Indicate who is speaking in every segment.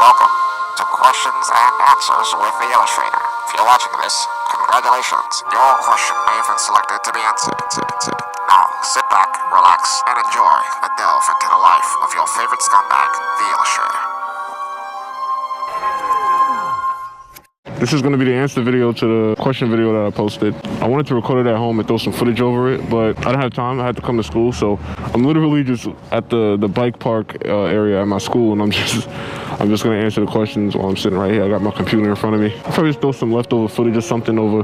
Speaker 1: Welcome to Questions and Answers with the Illustrator. If you're watching this, congratulations. Your question may have been selected to be answered. Now, sit back, relax, and enjoy a delve into the life of your favorite scumbag, the Illustrator.
Speaker 2: This is going to be the answer video to the question video that I posted. I wanted to record it at home and throw some footage over it, but I didn't have time. I had to come to school, so I'm literally just at the bike park area at my school, and I'm just going to answer the questions while I'm sitting right here. I got my computer in front of me. I'll probably just throw some leftover footage or something over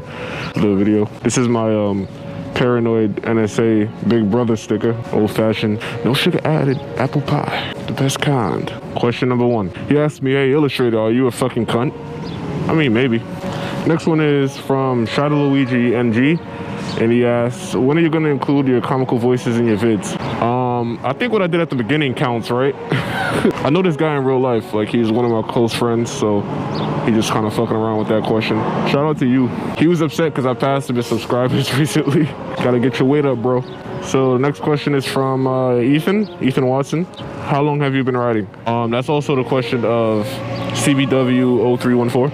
Speaker 2: the video. This is my paranoid NSA Big Brother sticker, old-fashioned, no sugar added apple pie, the best kind. Question number 1. He asked me, "Hey, Illustrator, are you a fucking cunt?" I mean, maybe. Next one is from Luigi NG, and he asks, "When are you going to include your comical voices in your vids?" I think what I did at the beginning counts, right? I know this guy in real life, like he's one of my close friends, so he just kind of fucking around with that question. Shout out to you. He was upset because I passed him his subscribers recently. Gotta get your weight up, bro. So the next question is from Ethan Watson. How long have you been riding? That's also the question of CBW 0314.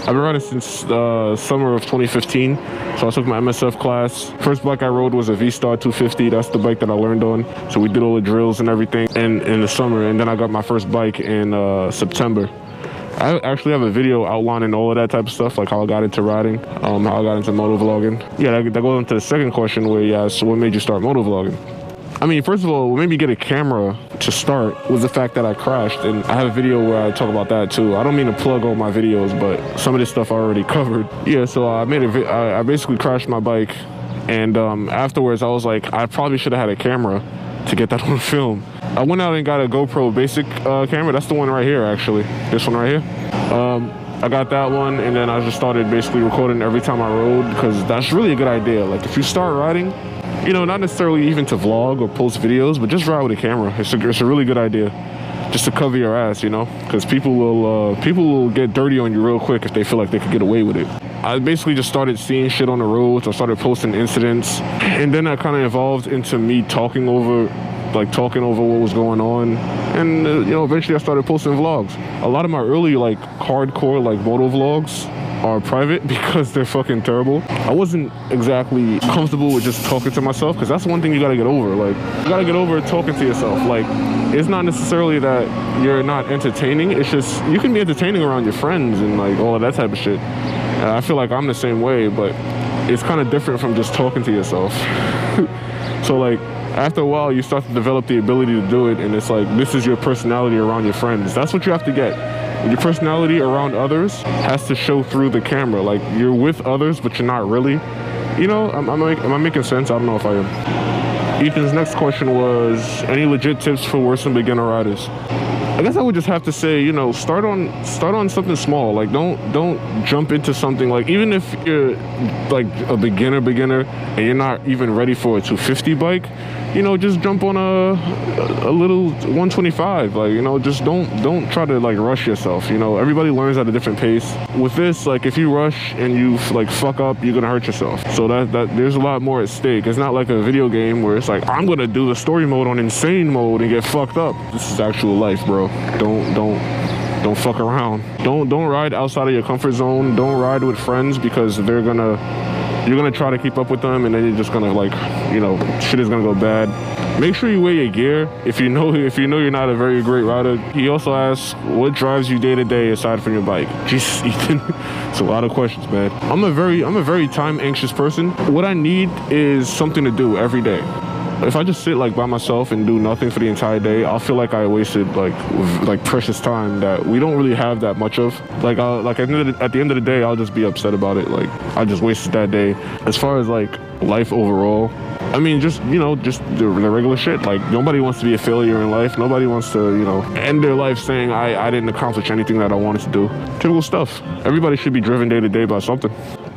Speaker 2: I've been riding since summer of 2015. So I took my MSF class. First bike I rode was a V-Star 250. That's the bike that I learned on. So we did all the drills and everything in the summer. And then I got my first bike in September. I actually have a video outlining all of that type of stuff, like how I got into riding, how I got into motovlogging. Yeah, that goes into the second question where you asked, what made you start motovlogging? I mean, first of all, what made me get a camera to start was the fact that I crashed, and I have a video where I talk about that too. I don't mean to plug all my videos, but some of this stuff I already covered. Yeah, so I basically crashed my bike, and afterwards I was like, I probably should have had a camera to get that on film. I went out and got a GoPro basic camera. That's the one right here, actually. This one right here. I got that one, and then I just started basically recording every time I rode, because that's really a good idea. Like, if you start riding, you know, not necessarily even to vlog or post videos, but just ride with a camera. It's a really good idea, just to cover your ass, you know, because people will get dirty on you real quick if they feel like they could get away with it. I basically just started seeing shit on the roads. I started posting incidents, and then that kind of evolved into me talking over what was going on, and you know, eventually I started posting vlogs. A lot of my early like hardcore like moto vlogs are private because they're fucking terrible. I wasn't exactly comfortable with just talking to myself, because that's one thing you gotta get over. Like, you gotta get over talking to yourself. Like, it's not necessarily that you're not entertaining, it's just you can be entertaining around your friends and like all of that type of shit. And I feel like I'm the same way, but it's kind of different from just talking to yourself. So like, after a while you start to develop the ability to do it, and it's like, this is your personality around your friends. That's what you have to get. Your personality around others has to show through the camera. Like, you're with others, but you're not really. You know, am I making sense? I don't know if I am. Ethan's next question was, any legit tips for worse than beginner riders? I guess I would just have to say, you know, start on something small. Like, don't jump into something, like, even if you're like a beginner and you're not even ready for a 250 bike, you know, just jump on a little 125. Like, you know, just don't try to like rush yourself. You know, everybody learns at a different pace. With this, like, if you rush and you like fuck up, you're gonna hurt yourself. So that there's a lot more at stake. It's not like a video game where it's like, I'm gonna do the story mode on insane mode and get fucked up. This is actual life, bro. Don't fuck around. Don't ride outside of your comfort zone. Don't ride with friends, because you're gonna try to keep up with them, and then you're just gonna, like, you know, shit is gonna go bad. Make sure you weigh your gear if you know you're not a very great rider. He also asks, what drives you day to day aside from your bike? Jesus, Ethan, it's a lot of questions, man. I'm a very time anxious person. What I need is something to do every day. If I just sit like by myself and do nothing for the entire day, I'll feel like I wasted like precious time that we don't really have that much of. Like, at the end of the day, I'll just be upset about it. Like, I just wasted that day. As far as like life overall, I mean, just, you know, just the regular shit. Like, nobody wants to be a failure in life. Nobody wants to, you know, end their life saying I didn't accomplish anything that I wanted to do. Typical stuff. Everybody should be driven day to day by something.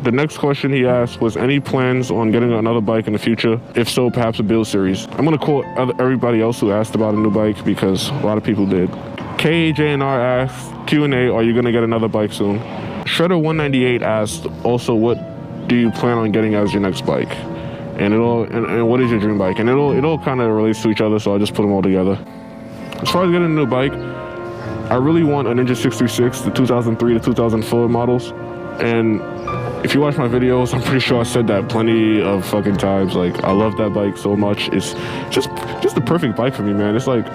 Speaker 2: The next question he asked was, any plans on getting another bike in the future? If so, perhaps a build series. I'm going to quote everybody else who asked about a new bike, because a lot of people did. KAJNR asked, Q&A, are you going to get another bike soon? Shredder198 asked, also, what do you plan on getting as your next bike? And what is your dream bike? And it all kind of relates to each other, so I just put them all together. As far as getting a new bike, I really want a Ninja 636, the 2003 to 2004 models. And if you watch my videos, I'm pretty sure I said that plenty of fucking times. Like, I love that bike so much. It's just the perfect bike for me, man. It's like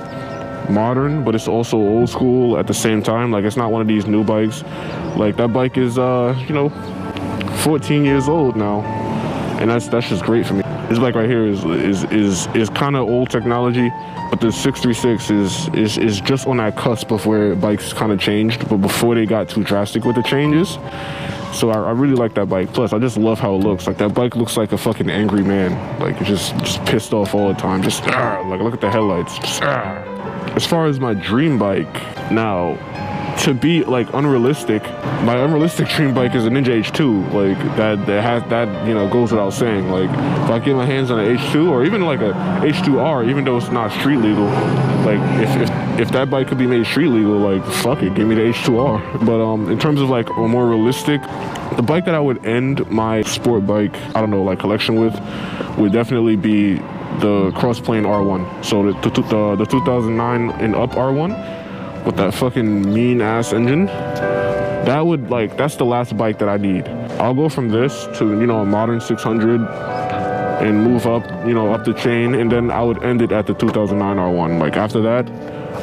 Speaker 2: modern, but it's also old school at the same time. Like, it's not one of these new bikes. Like, that bike is 14 years old now, and that's just great for me. This bike right here is kind of old technology, but the 636 is just on that cusp of where bikes kind of changed, but before they got too drastic with the changes. So I really like that bike. Plus, I just love how it looks. Like, that bike looks like a fucking angry man. Like, just pissed off all the time. Just like, look at the headlights. As far as my dream bike, now, to be like unrealistic, my unrealistic dream bike is a Ninja H2. Like, that goes without saying. Like, if I get my hands on an H2 or even like a H2R, even though it's not street legal, like if that bike could be made street legal, like, fuck it, give me the H2R. But in terms of like a more realistic, the bike that I would end my sport bike, I don't know, like collection with, would definitely be the Crossplane R1. So the 2009 and up R1 with that fucking mean ass engine. That's the last bike that I need. I'll go from this to, a modern 600 and move up, up the chain, and then I would end it at the 2009 R1. Like, after that,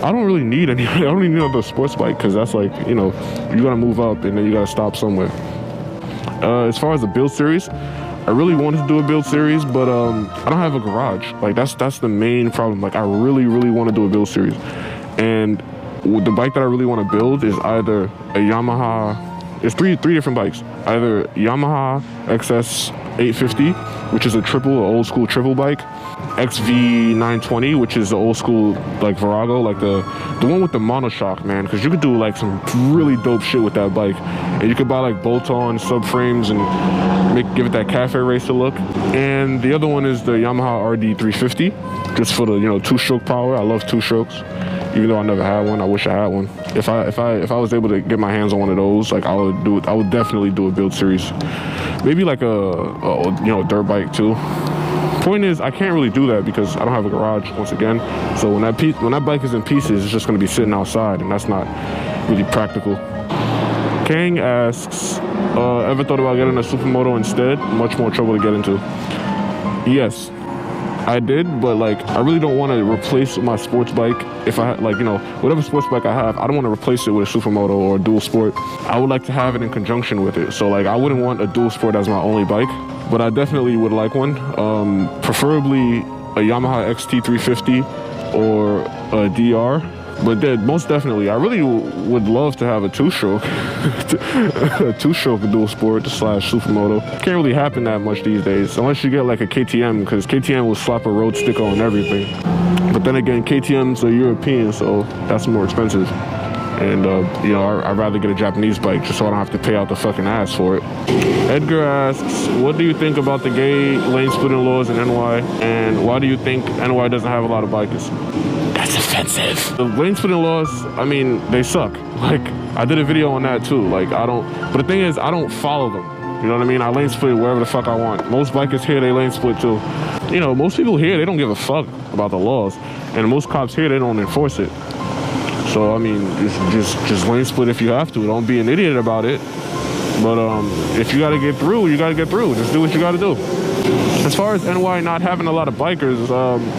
Speaker 2: I don't really need I don't need another sports bike, because that's like, you gotta move up and then you gotta stop somewhere. As far as the build series, I really wanted to do a build series, but I don't have a garage. Like, that's the main problem. Like, I really, really want to do a build series. And the bike that I really want to build is either a Yamaha. It's three different bikes. Either Yamaha XS 850, which is an old school triple bike, XV 920, which is the old school like Virago, like the one with the monoshock, man. Because you could do like some really dope shit with that bike, and you could buy like bolt-on subframes and give it that cafe racer look. And the other one is the Yamaha RD 350, just for the two-stroke power. I love two strokes. Even though I never had one, I wish I had one. If I was able to get my hands on one of those, like, I would definitely do a build series. Maybe like a dirt bike too. Point is, I can't really do that because I don't have a garage once again. So when that bike is in pieces, it's just gonna be sitting outside, and that's not really practical. Kang asks, ever thought about getting a supermoto instead? Much more trouble to get into. Yes, I did, but like, I really don't want to replace my sports bike. If I like, whatever sports bike I have, I don't want to replace it with a supermoto or a dual sport. I would like to have it in conjunction with it. So like, I wouldn't want a dual sport as my only bike, but I definitely would like one. Preferably a Yamaha XT350 or a DR. But most definitely, I really would love to have a two-stroke, a two-stroke dual sport / supermoto. Can't really happen that much these days, unless you get like a KTM, because KTM will slap a road sticker on everything. But then again, KTMs are European, so that's more expensive. And I'd rather get a Japanese bike just so I don't have to pay out the fucking ass for it. Edgar asks, what do you think about the gay lane splitting laws in NY, and why do you think NY doesn't have a lot of bikers? That's offensive. The lane splitting laws, I mean, they suck. Like, I did a video on that too. Like, but the thing is, I don't follow them. You know what I mean? I lane split wherever the fuck I want. Most bikers here, they lane split too. Most people here, they don't give a fuck about the laws. And most cops here, they don't enforce it. So, I mean, just lane split if you have to. Don't be an idiot about it. But if you gotta get through, you gotta get through. Just do what you gotta do. As far as NY not having a lot of bikers,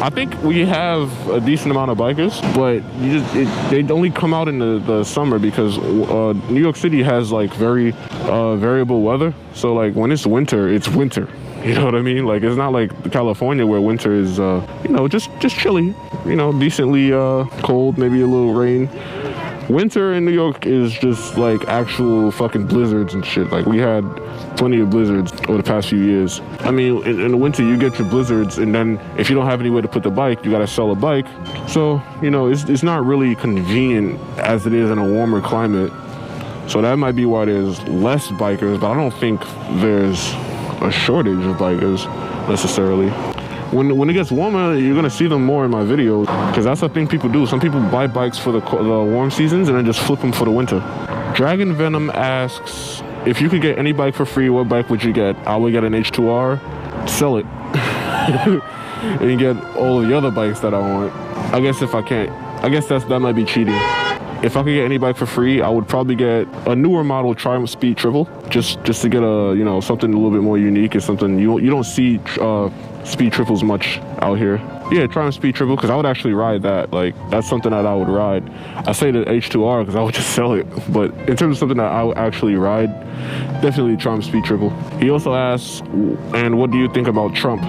Speaker 2: I think we have a decent amount of bikers, but they only come out in the summer because New York City has like very variable weather. So like when it's winter, it's winter. You know what I mean? Like, it's not like California where winter is, just chilly, decently cold, maybe a little rain. Winter in New York is just like actual fucking blizzards and shit. Like, we had plenty of blizzards over the past few years. I mean, in the winter, you get your blizzards, and then if you don't have anywhere to put the bike, you gotta sell a bike. So, it's not really convenient as it is in a warmer climate. So that might be why there's less bikers, but I don't think there's a shortage of bikers necessarily. When it gets warmer, you're gonna see them more in my videos, because that's the thing people do. Some people buy bikes for the warm seasons and then just flip them for the winter. Dragon Venom asks, if you could get any bike for free, what bike would you get? I would get an H2R, sell it, and get all of the other bikes that I want. I guess if I can't, that might be cheating. if I could get any bike for free, I would probably get a newer model Triumph Speed Triple, just to get a, you know, something a little bit more unique and something you don't see speed triples much out here. Yeah, Triumph Speed Triple, because I would actually ride that. Like, that's something that I would ride. I say the H2R because I would just sell it, but in terms of something that I would actually ride, definitely Triumph Speed Triple. He also asks, and what do you think about Trump?